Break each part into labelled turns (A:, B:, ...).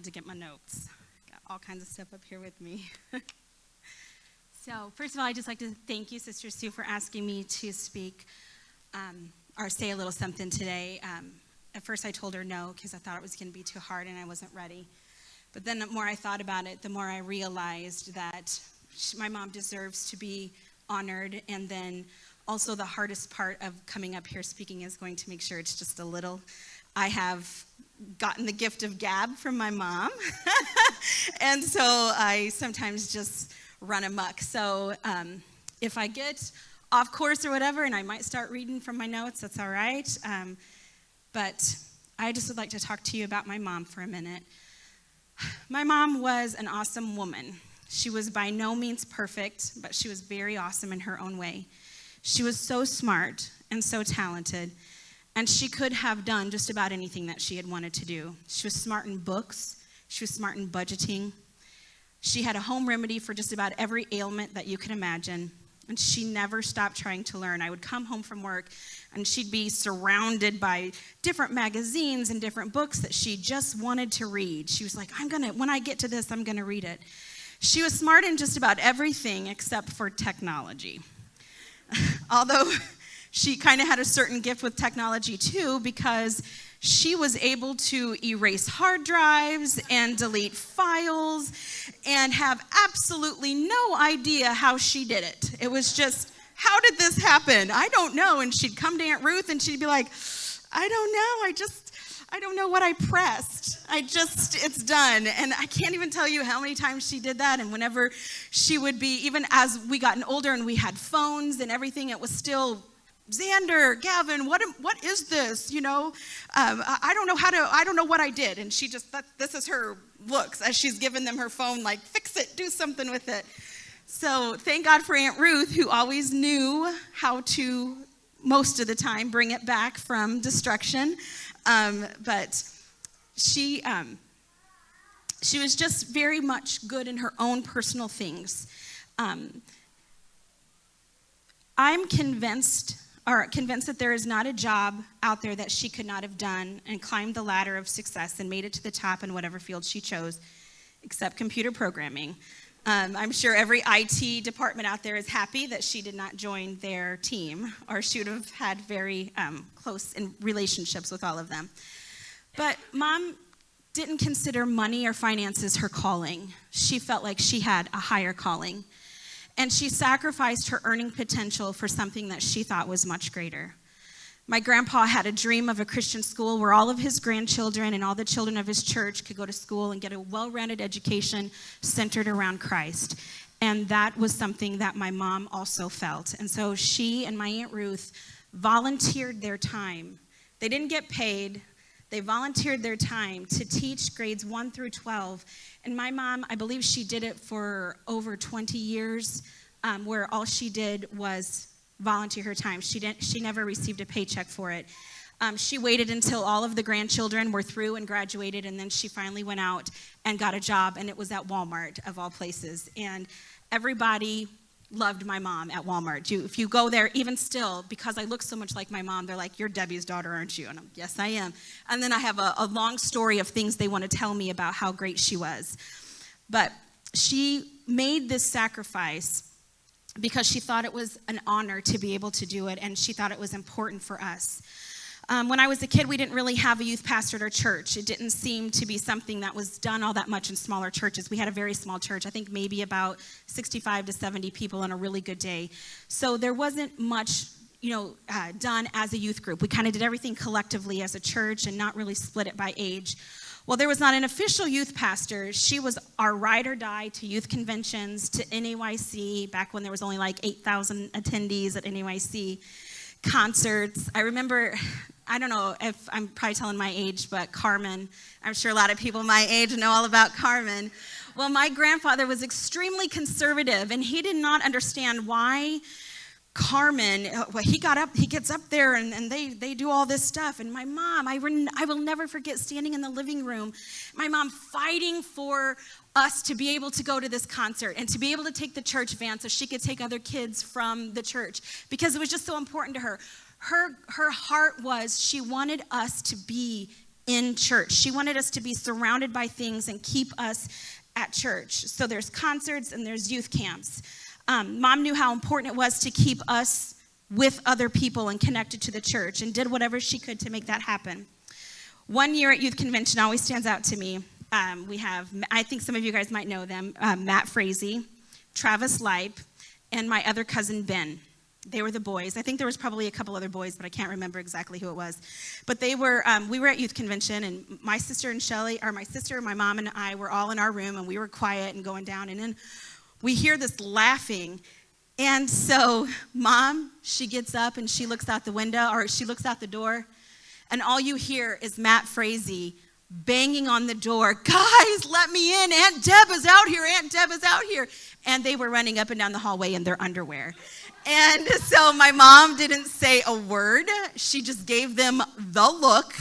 A: had to get my notes. Got all kinds of stuff up here with me. So first of all, I'd just like to thank you, Sister Sue, for asking me to speak or say a little something today. At first I told her no because I thought it was going to be too hard and I wasn't ready. But then the more I thought about it, the more I realized that my mom deserves to be honored. And then also the hardest part of coming up here speaking is going to make sure it's just a little. I have gotten the gift of gab from my mom. And so I sometimes just run amok. So if I get off course or whatever, and I might start reading from my notes, that's all right. But I just would like to talk to you about my mom for a minute. My mom was an awesome woman. She was by no means perfect, but she was very awesome in her own way. She was so smart and so talented, and she could have done just about anything that she had wanted to do. She was smart in books. She was smart in budgeting. She had a home remedy for just about every ailment that you could imagine, and she never stopped trying to learn. I would come home from work, and she'd be surrounded by different magazines and different books that she just wanted to read. She was like, when I get to this, I'm going to read it. She was smart in just about everything except for technology. Although she kind of had a certain gift with technology too, because she was able to erase hard drives and delete files and have absolutely no idea how she did it. It was just, how did this happen? I don't know. And she'd come to Aunt Ruth and she'd be like, I don't know. I don't know what I pressed. It's done. And I can't even tell you how many times she did that. And whenever she would be, even as we gotten older and we had phones and everything, it was still, Xander, Gavin, what is this? I don't know what I did. And she just, this is her looks as she's giving them her phone, like, fix it, do something with it. So thank God for Aunt Ruth, who always knew how to, most of the time, bring it back from destruction. But she was just very much good in her own personal things. I'm convinced that there is not a job out there that she could not have done and climbed the ladder of success and made it to the top in whatever field she chose, except computer programming. I'm sure every IT department out there is happy that she did not join their team, or she would have had very close relationships with all of them. But Mom didn't consider money or finances her calling. She felt like she had a higher calling. And she sacrificed her earning potential for something that she thought was much greater. My grandpa had a dream of a Christian school where all of his grandchildren and all the children of his church could go to school and get a well-rounded education centered around Christ. And that was something that my mom also felt. And so she and my Aunt Ruth volunteered their time. They didn't get paid. They volunteered their time to teach grades 1 through 12. And my mom, I believe she did it for over 20 years, where all she did was volunteer her time. She never received a paycheck for it. She waited until all of the grandchildren were through and graduated, and then she finally went out and got a job, and it was at Walmart, of all places. And everybody loved my mom at Walmart. If you go there, even still, because I look so much like my mom, they're like, you're Debbie's daughter, aren't you? And I'm, yes, I am. And then I have a long story of things they want to tell me about how great she was. But she made this sacrifice because she thought it was an honor to be able to do it, and she thought it was important for us. When I was a kid, we didn't really have a youth pastor at our church. It didn't seem to be something that was done all that much in smaller churches. We had a very small church, I think maybe about 65 to 70 people on a really good day. So there wasn't much, done as a youth group. We kind of did everything collectively as a church and not really split it by age. Well, there was not an official youth pastor. She was our ride or die to youth conventions, to NAYC, back when there was only like 8,000 attendees at NAYC, concerts. I remember, I don't know if I'm probably telling my age, but Carmen, I'm sure a lot of people my age know all about Carmen. Well, my grandfather was extremely conservative, and he did not understand why Carmen, he gets up there and they do all this stuff. And my mom, I will never forget standing in the living room, my mom fighting for us to be able to go to this concert and to be able to take the church van so she could take other kids from the church, because it was just so important to her. Her heart was, she wanted us to be in church. She wanted us to be surrounded by things and keep us at church. So there's concerts and there's youth camps. Mom knew how important it was to keep us with other people and connected to the church, and did whatever she could to make that happen. One year at youth convention always stands out to me. We have, I think some of you guys might know them, Matt Frazee, Travis Lipe, and my other cousin Ben. They were the boys. I think there was probably a couple other boys, but I can't remember exactly who it was. But they were, we were at youth convention, and my sister and Shelly, or my sister, my mom, and I were all in our room, and we were quiet and going down, and then we hear this laughing. And so Mom, she gets up and she looks out the window, or she looks out the door, and all you hear is Matt Frazee banging on the door. Guys, let me in. Aunt Deb is out here. Aunt Deb is out here. And they were running up and down the hallway in their underwear. And so my mom didn't say a word. She just gave them the look.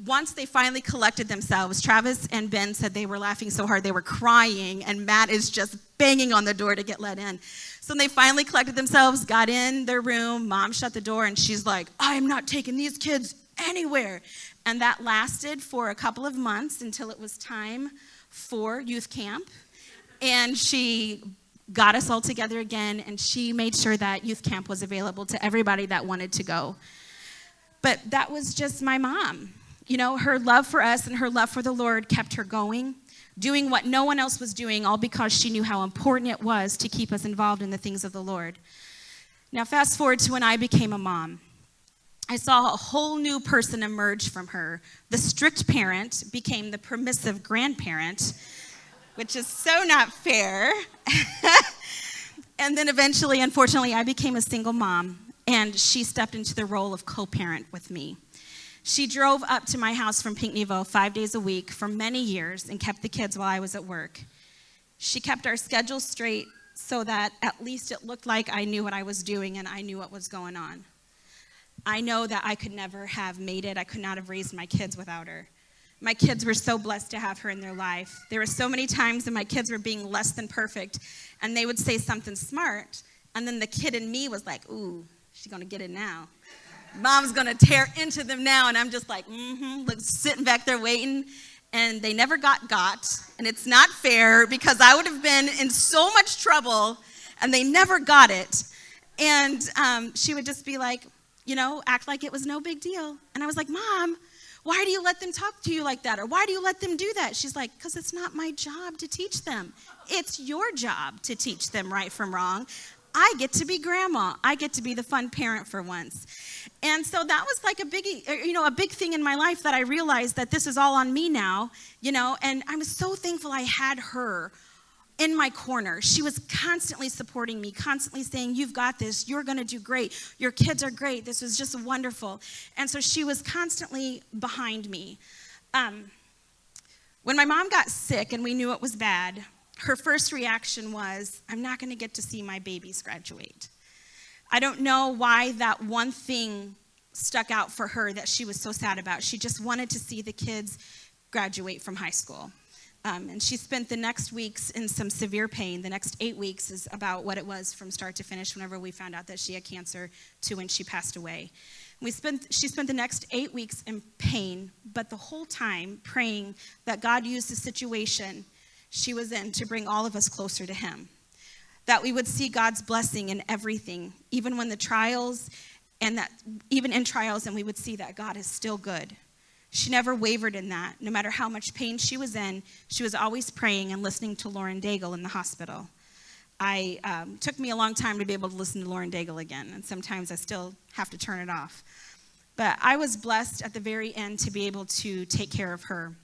A: Once they finally collected themselves, Travis and Ben said they were laughing so hard they were crying, and Matt is just banging on the door to get let in. So they finally collected themselves, got in their room. Mom shut the door, and she's like, I am not taking these kids anywhere. And that lasted for a couple of months until it was time for youth camp. And she got us all together again, and she made sure that youth camp was available to everybody that wanted to go. But that was just my mom. You know, her love for us and her love for the Lord kept her going, doing what no one else was doing, all because she knew how important it was to keep us involved in the things of the Lord. Now, fast forward to when I became a mom. I saw a whole new person emerge from her. The strict parent became the permissive grandparent, which is so not fair. And then eventually, unfortunately, I became a single mom, and she stepped into the role of co-parent with me. She drove up to my house from Pinckneyville 5 days a week for many years and kept the kids while I was at work. She kept our schedule straight so that at least it looked like I knew what I was doing and I knew what was going on. I know that I could never have made it. I could not have raised my kids without her. My kids were so blessed to have her in their life. There were so many times when my kids were being less than perfect, and they would say something smart, and then the kid in me was like, ooh, she's going to get it now. Mom's going to tear into them now, and I'm just like, like sitting back there waiting, and they never got, and it's not fair because I would have been in so much trouble, and they never got it. And she would just be like, you know, act like it was no big deal. And I was like, Mom, why do you let them talk to you like that? Or why do you let them do that? She's like, because it's not my job to teach them. It's your job to teach them right from wrong. I get to be grandma. I get to be the fun parent for once. And so that was like a big thing in my life that I realized that this is all on me now, you know, and I was so thankful I had her in my corner. She was constantly supporting me, constantly saying, you've got this, you're going to do great, your kids are great, this was just wonderful. And so she was constantly behind me. When my mom got sick and we knew it was bad, her first reaction was, I'm not going to get to see my babies graduate. I don't know why that one thing stuck out for her that she was so sad about. She just wanted to see the kids graduate from high school. And she spent the next weeks in some severe pain. The next 8 weeks is about what it was from start to finish whenever we found out that she had cancer to when she passed away. She spent the next 8 weeks in pain, but the whole time praying that God used the situation she was in to bring all of us closer to him. That we would see God's blessing in everything, even when the trials, and that even in trials, and we would see that God is still good. She never wavered in that. No matter how much pain she was in, she was always praying and listening to Lauren Daigle in the hospital. Took me a long time to be able to listen to Lauren Daigle again, and sometimes I still have to turn it off. But I was blessed at the very end to be able to take care of her.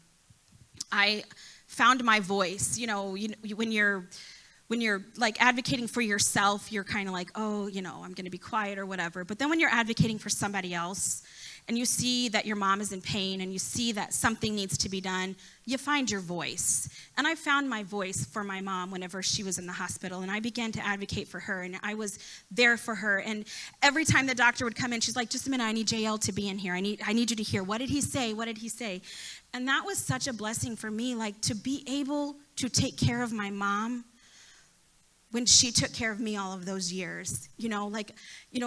A: I found my voice. You know, when you're like advocating for yourself, you're kind of like, oh, you know, I'm going to be quiet or whatever. But then when you're advocating for somebody else, and you see that your mom is in pain, and you see that something needs to be done, you find your voice. And I found my voice for my mom whenever she was in the hospital, and I began to advocate for her, and I was there for her. And every time the doctor would come in, she's like, just a minute, I need Jael to be in here. I need you to hear, what did he say? What did he say? And that was such a blessing for me, like to be able to take care of my mom when she took care of me all of those years.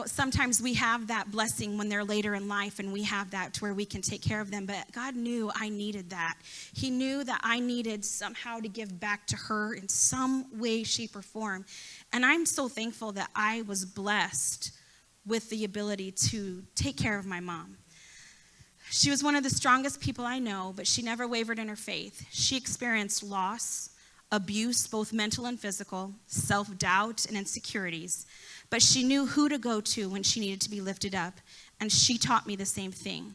A: Sometimes we have that blessing when they're later in life, and we have that to where we can take care of them. But God knew I needed that. He knew that I needed somehow to give back to her in some way, shape, or form. And I'm so thankful that I was blessed with the ability to take care of my mom. She was one of the strongest people I know, but she never wavered in her faith. She experienced loss, abuse, both mental and physical, self-doubt and insecurities. But she knew who to go to when she needed to be lifted up. And she taught me the same thing.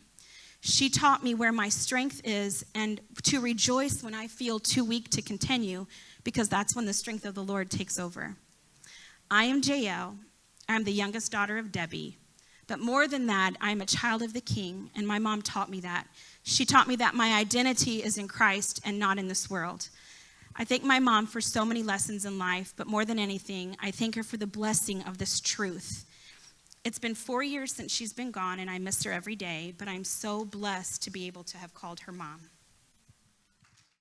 A: She taught me where my strength is and to rejoice when I feel too weak to continue, because that's when the strength of the Lord takes over. I am Jael. I'm the youngest daughter of Debbie. But more than that, I'm a child of the King, and my mom taught me that. She taught me that my identity is in Christ and not in this world. I thank my mom for so many lessons in life, but more than anything, I thank her for the blessing of this truth. It's been 4 years since she's been gone, and I miss her every day, but I'm so blessed to be able to have called her mom.